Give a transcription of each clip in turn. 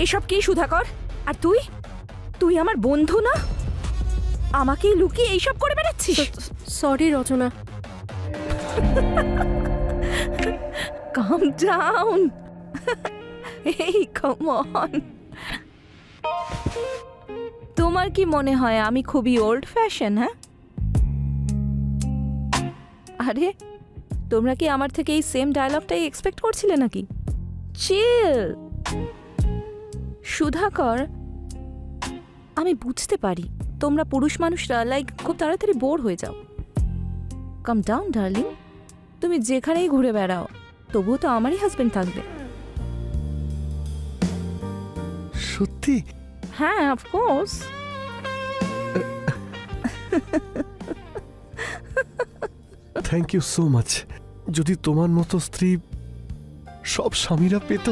এসব কি সুধাকর? আর তুই তুই আমার বন্ধু না? আমাকেই লুকিয়ে এইসব করে বেড়াচ্ছিস? সরি রচনা। কাম ডাউন। এই কাম অন। তোমার কি মনে হয় আমি খুবই ওল্ড ফ্যাশন? হ্যাঁ, আরে তোমরা কি আমার থেকে এই সেম ডায়লগটাই এক্সপেক্ট করছিলে নাকি? চিল সুধাকর, আমি বুঝতে পারি তোমরা পুরুষ মানুষরা খুব তাড়াতাড়ি বোর হয়ে যাও। কাম ডাউন ডার্লিং, তুমি যেখানেই ঘুরে বেড়াও তবুও তো আমারই হাজবেন্ড থাকবে। সত্যি? হ্যাঁ, of course. Thank you so much. যদি তোমার মতো স্ত্রী সব স্বামীরা পেত।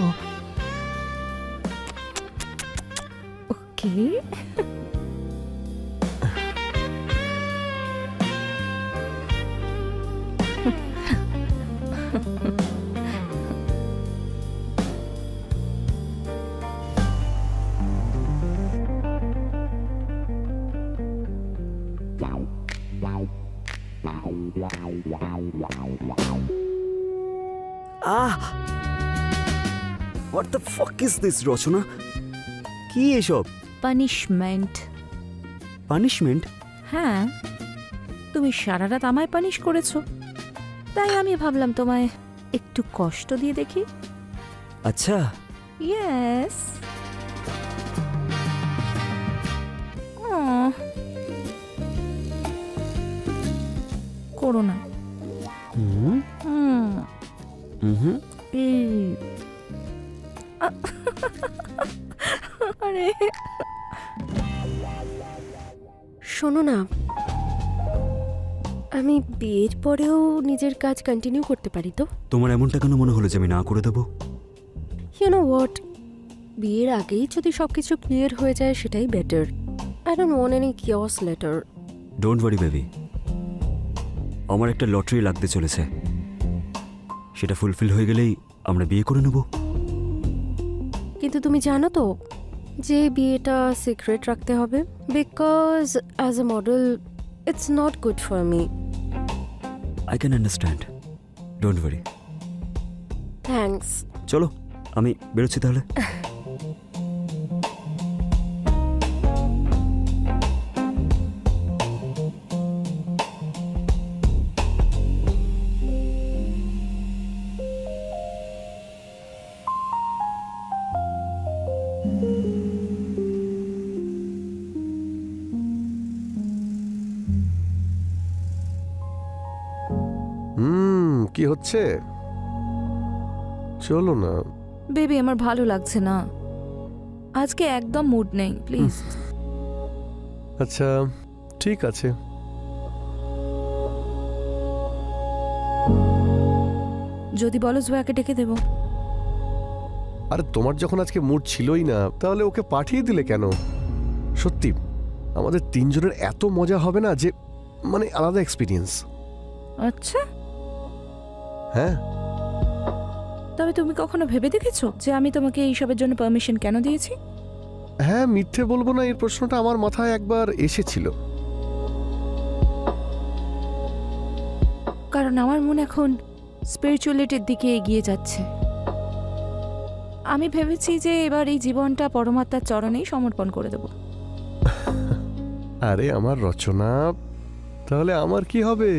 Okay, what the fuck is this Rachna? কি এসব? পানিশমেন্ট। পানিশমেন্ট? হ্যাঁ, তুমি সারা রাত আমায় পানিশ করেছো, তাই আমি ভাবলাম তোমায় একটু কষ্ট দিয়ে দেখি। আচ্ছা, ইয়েস। করো না। হুম হুম, হুম এই। আরে শোনো না, আমি বিয়ের পরেও নিজের কাজ কন্টিনিউ করতে পারি তো? তোমার এমনটা কেন মনে হলো যে আমি না করে দেবো? ইউ নো হোয়াট, বিয়ের আগেই যদি সবকিছু ক্লিয়ার হয়ে যায় সেটাই better. I don't want any chaos later. Don't worry baby, আমার একটা লটারি লাগতে চলেছে, সেটা ফুলফিল হয়ে গেলেই আমরা বিয়ে করে নেব। কিন্তু তুমি জানো তো যে বিয়েটা সিক্রেট রাখতে হবে, because as a model it's not good for me. I can understand, don't worry. Thanks. চলো আমি বেরোচ্ছি তাহলে। কি হচ্ছে? চলো না। বেবি, আমার ভালো লাগছে না আজকে, একদম মুড নেই, প্লিজ। আচ্ছা ঠিক আছে। যদি বলো জয়াকে ডেকে দেবো। আরে তোমার যখন আজকে মুড ছিলই না, তাহলে ওকে পাঠিয়ে দিলে কেন? সত্যি আমাদের তিনজনের এত মজা হবে না যে, মানে আলাদা এক্সপিরিয়েন্স। আচ্ছা, হ্যাঁ। তবে তুমি কখনো ভেবে দেখেছো যে আমি তোমাকে এইসবের জন্য পারমিশন কেন দিয়েছি? হ্যাঁ, মিথ্যে বলবো না, এই প্রশ্নটা আমার মাথায় একবার এসেছিল। কারণ আমার মন এখন স্পিরিচুয়ালিটির দিকে এগিয়ে যাচ্ছে। আমি ভেবেছি যে এবার এই জীবনটা পরমাত্মার চরণেই সমর্পণ করে দেব। আরে আমার রচনা, তাহলে আমার কি হবে?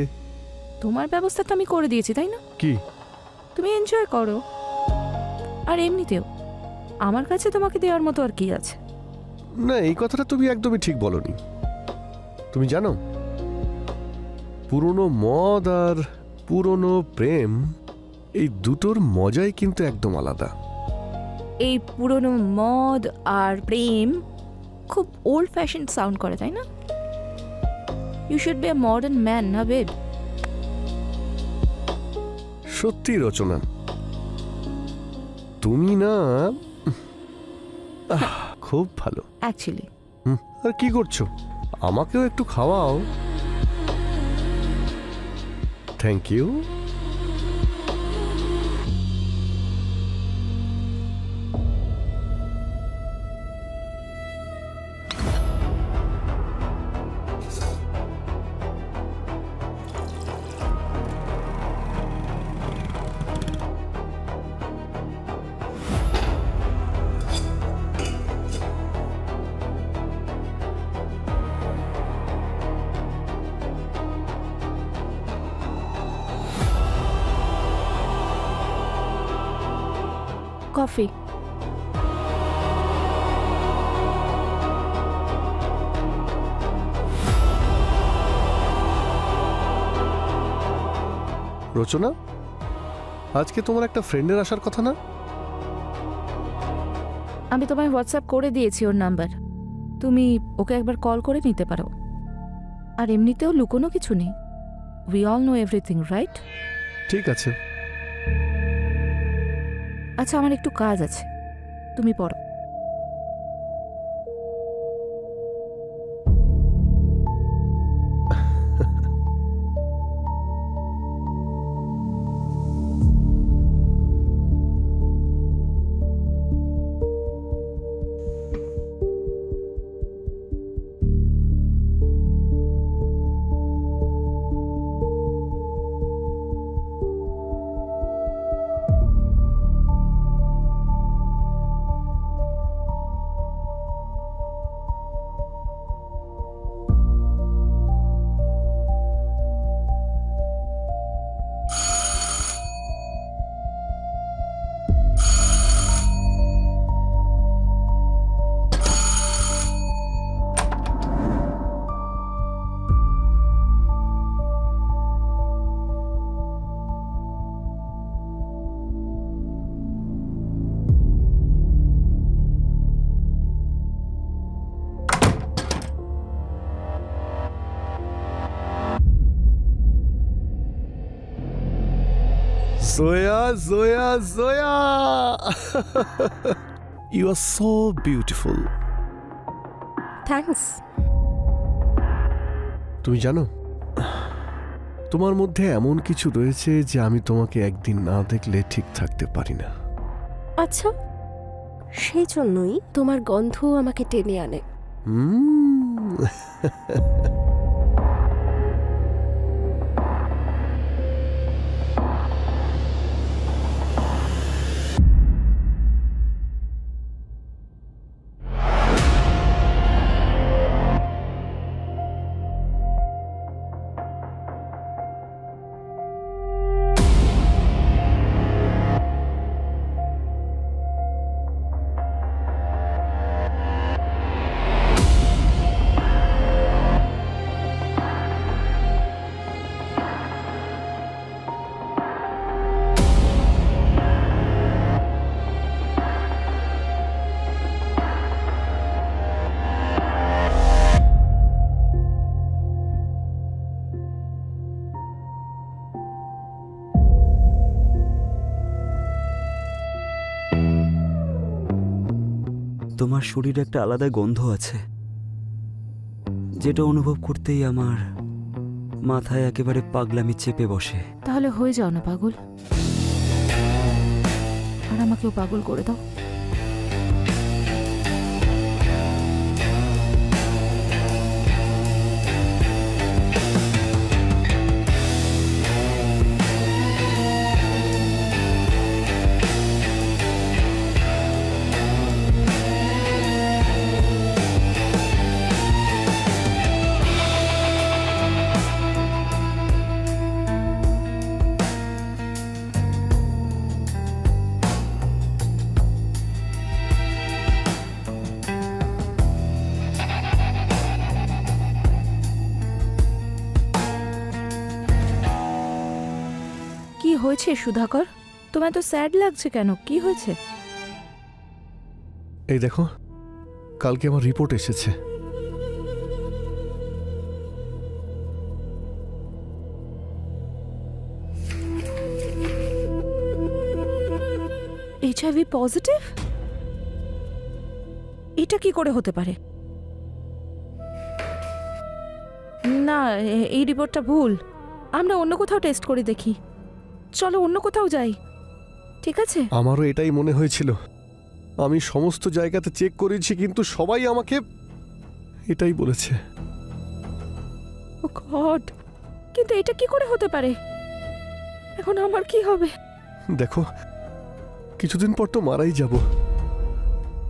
তোমার ব্যবস্থা তো আমি করে দিয়েছি, তাই না? কি? তুমি এনজয় করো। আর এমনিতেও আমার কাছে তোমাকে দেওয়ার মতো আর কি আছে? না, এই কথাটা তুমি একদমই ঠিক বলনি। তুমি জানো, পুরনো মদ আর পুরনো প্রেম, এই দুটোর মজাই কিন্তু একদম আলাদা। এই পুরনো মদ আর প্রেম খুব ওল্ড ফ্যাশন সাউন্ড করে, তাই না? You should be a modern man, না বেব? সত্যি রচনা, তুমি না খুব ভালো। অ্যাকচুয়ালি আর কি করছো? আমাকেও একটু খাওয়াও। Thank you. কফি। রচনা, আজকে তোমার একটা ফ্রেন্ডের আসার কথা না? আমি তোমায় হোয়াটসঅ্যাপ করে দিয়েছি ওর নাম্বার, তুমি ওকে একবার কল করে নিতে পারো। আর এমনিতেও লুকোনো কিছু নেই, we all know everything, right? ঠিক আছে। আচ্ছা, আমার একটু কাজ আছে, তুমি পড়ো। Zoya, Zoya, Zoya! You are so beautiful. Thanks. তুমি জানো, তোমার মধ্যে এমন কিছু রয়েছে যে আমি তোমাকে একদিন না দেখলে ঠিক থাকতে পারি না। আচ্ছা, সেই জন্যই তোমার গন্ধ আমাকে টেনে আনে। হুম। তোমার শরীরে একটা আলাদা গন্ধ আছে, যেটা অনুভব করতেই আমার মাথায় একেবারে পাগলামি চেপে বসে। তাহলে হয়ে যাও না পাগল, আর আমাকেও পাগল করে দাও। কি হয়েছে সুধাকর, তোমার তো স্যাড লাগছে কেন? কি হয়েছে? এই দেখো, কালকে আমার রিপোর্ট এসেছে। HIV positive? এটা কি করে হতে পারে? না, এই রিপোর্টটা ভুল। আমরা অন্য কোথাও টেস্ট করে দেখি। চলো অন্য কোথাও যাই, ঠিক আছে? আমারও এটাই মনে হয়েছিল। আমি সমস্ত জায়গাতে চেক করেছি, কিন্তু সবাই আমাকে এটাই বলেছে। ও গড, কিন্তু এটা কি করে হতে পারে? এখন আমার কি হবে? দেখো, কিছুদিন পর তো মারাই যাব,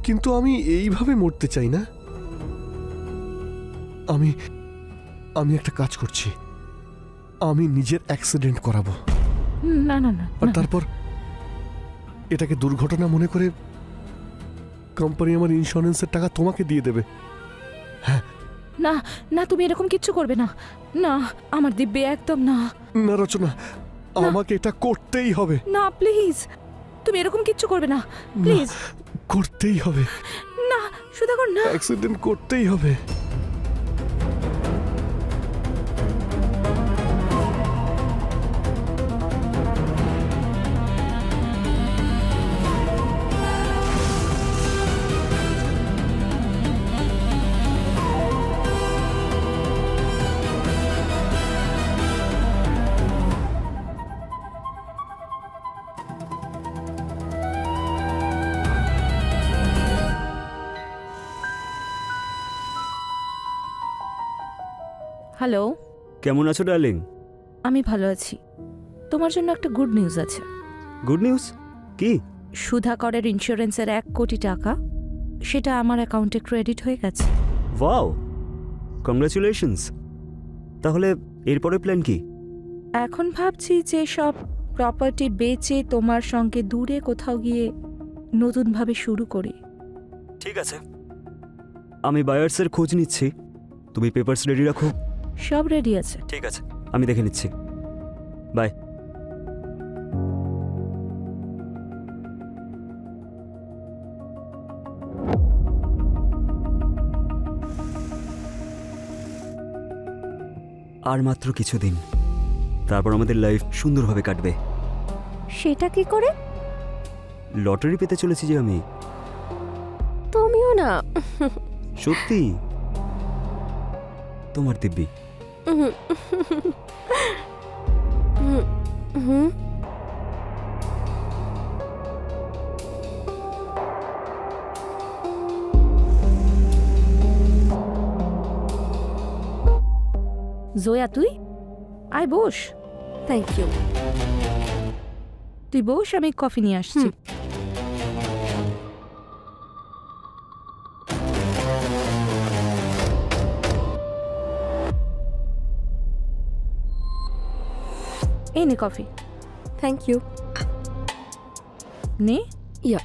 কিন্তু আমি এইভাবে মরতে চাই না। আমি আমি একটা কাজ করছি, আমি নিজের অ্যাক্সিডেন্ট করাবো। না না না, আর না। তারপর এটাকে দুর্ঘটনা মনে করে কোম্পানি আমার ইন্স্যুরেন্সের টাকা তোমাকে দিয়ে দেবে। না না, তুমি এরকম কিচ্ছু করবে না। না, আমার দিব্যি একদম না। না রচনা, আমাকে এটা করতেই হবে। না প্লিজ, তুমি এরকম কিচ্ছু করবে না প্লিজ। করতেই হবে, না সুধাকর না। অ্যাক্সিডেন্ট করতেই হবে। হ্যালো, কেমন আছো ডার্লিং? আমি ভালো আছি। তোমার জন্য একটা গুড নিউজ আছে। Good news? কি? সুধাকরের ইন্স্যুরেন্সের 1 কোটি টাকা, সেটা আমার অ্যাকাউন্টে ক্রেডিট হয়ে গেছে। Wow, congratulations. তাহলে এরপরে প্ল্যান কি? এখন ভাবছি যে সব প্রপার্টি বেচে তোমার সঙ্গে দূরে কোথাও গিয়ে নতুনভাবে শুরু করি। ঠিক আছে, আমি বায়ার্সের খোঁজ নিচ্ছি। তুমি পেপারস রেডি রাখো। সব রেডি আছে। ঠিক আছে, আমি দেখে নিচ্ছি। বাই। আর মাত্র কিছুদিন, তারপর আমাদের লাইফ সুন্দরভাবে কাটবে। সেটা কি করে? লটারি পেতে চলেছি যে আমি। তুমিও না। সত্যি, তোমার দিব্যি। হুম। জয়া, তুই আয় বস। Thank you. তুই বস, আমি কফি নিয়ে আসছি। এই নে কফি, থ্যাংক ইউ। নে। ইয়া।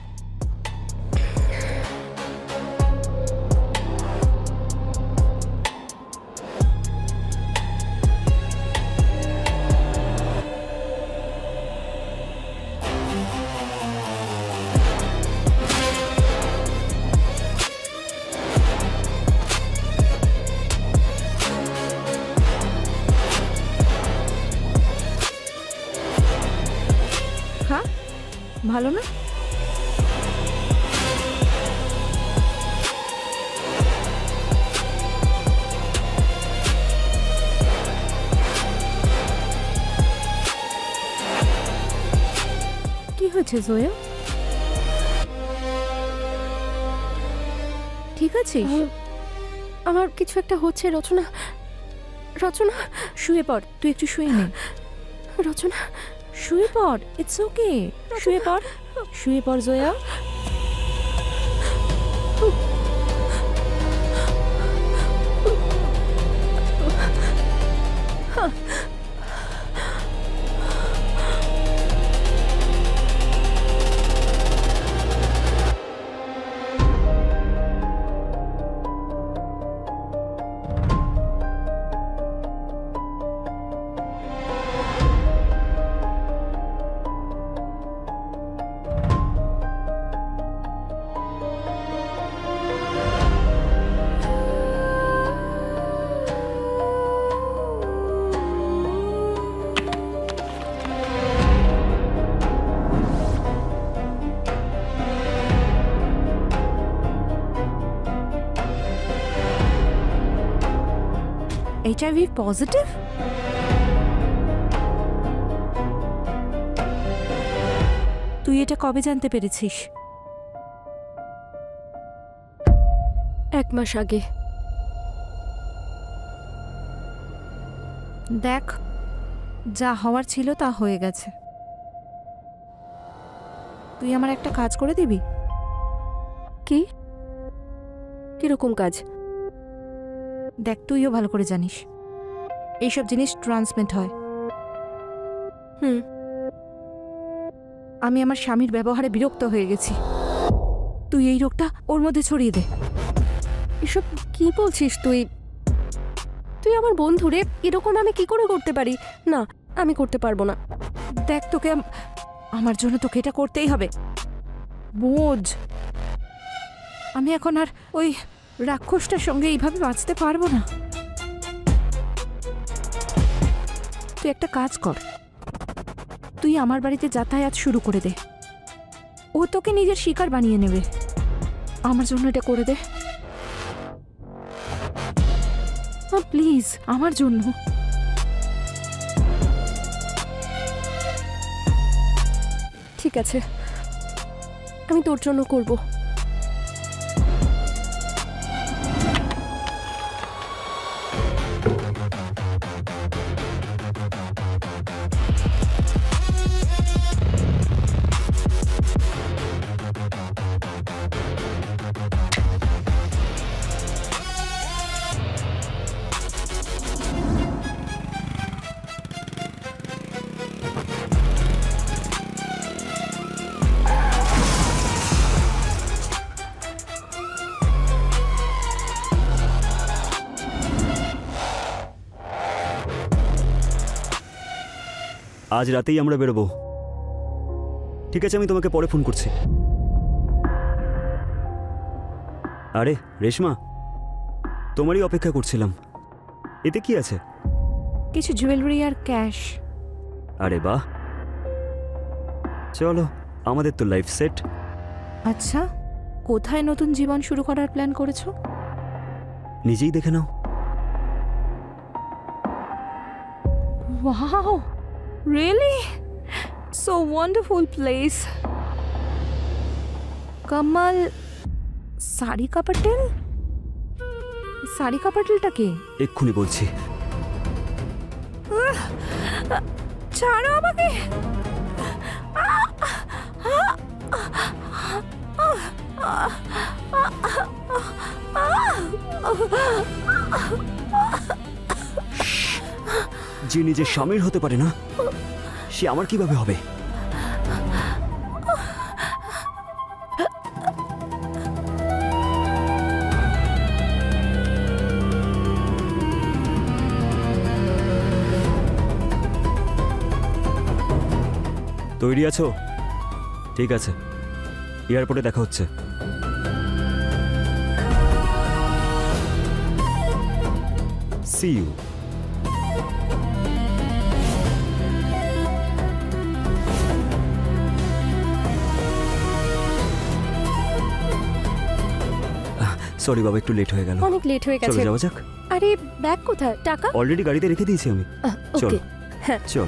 খা, ভালো না? কি হয়েছে জয়া? ঠিক আছিস? আমার কিছু একটা হচ্ছে রচনা। রচনা, শুয়ে পড়, তুই একটু শুয়ে নে। রচনা। শুয়ে পড়, ইটস ওকে। শুয়ে পড়, শুয়ে পড় জয়া। HIV positive? তুই এটা কবে জানতে পেরেছিস? 1 মাস আগে। দেখ, যা হওয়ার ছিল তা হয়ে গেছে। তুই আমার একটা কাজ করে দিবি? কি? কিরকম কাজ? দেখ, তুইও ভালো করে জানিস এইসব জিনিস ট্রান্সমিট হয়। হুম। আমি আমার স্বামীর ব্যবহারে বিরক্ত হয়ে গেছি। তুই এই রোগটা ওর মধ্যে ছড়িয়ে দে। এসব কি বলছিস তুই? তুই আমার বন্ধু রে, এরকম আমি কি করে করতে পারি? না, আমি করতে পারবো না। দেখ, তোকে আমার জন্য তোকে এটা করতেই হবে। বোঝ, আমি এখন আর ওই রাক্ষসটার সঙ্গে এইভাবে বাঁচতে পারবো না। তুই একটা কাজ কর, তুই আমার বাড়িতে যাতায়াত শুরু করে দে। ও তোকে নিজের শিকার বানিয়ে নেবে। আমার জন্য এটা করে দে প্লিজ, আমার জন্য। ঠিক আছে, আমি তোর জন্য করব। আজ রাতেই আমরা বেরোবো। ঠিক আছে, আমি তোমাকে পরে ফোন করছি। আরে রেশমা, তোমারই অপেক্ষা করছিলাম। এতে কি আছে? কিছু জুয়েলারি আর ক্যাশ। আরে বাহ, চলো, আমাদের তো লাইফ সেট। আচ্ছা, কোথায় নতুন জীবন শুরু করার প্ল্যান করেছো? নিজেই দেখে নাও। Wow, really? So wonderful place. Kamal, Sarika Patel? Sarika প্যাটেলটা কে? এক্ষুনি বলছি। ছাড়ো আমাকে। যে নিজের স্বামীর হতে পারে না, সে আমার কিভাবে হবে? তৈরি আছো? ঠিক আছে, এয়ারপোর্টে দেখা হচ্ছে। C you. সরি বাবা, একটু লেট হয়ে গেল। অনেক লেট হয়ে চলো গেছে। যাওয়া যাক। আরে ব্যাগ কোথায়? টাকা? অলরেডি গাড়িতে রেখে দিয়েছি আমি। চল। ওকে, হ্যাঁ। চল।